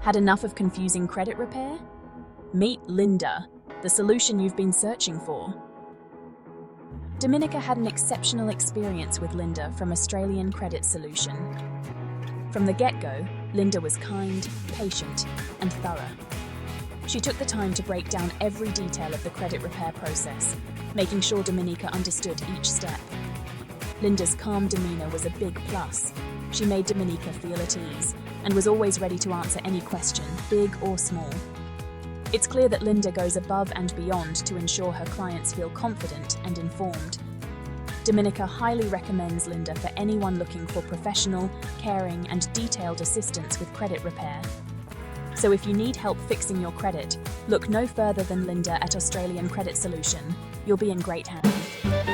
Had enough of confusing credit repair? Meet Linda, the solution you've been searching for. Dominica had an exceptional experience with Linda from Australian Credit Solution. From the get-go, Linda was kind, patient, and thorough. She took the time to break down every detail of the credit repair process, making sure Dominica understood each step. Linda's calm demeanor was a big plus. She made Dominica feel at ease and was always ready to answer any question, big or small. It's clear that Linda goes above and beyond to ensure her clients feel confident and informed. Dominica highly recommends Linda for anyone looking for professional, caring, and detailed assistance with credit repair. So if you need help fixing your credit, look no further than Linda at Australian Credit Solution. You'll be in great hands.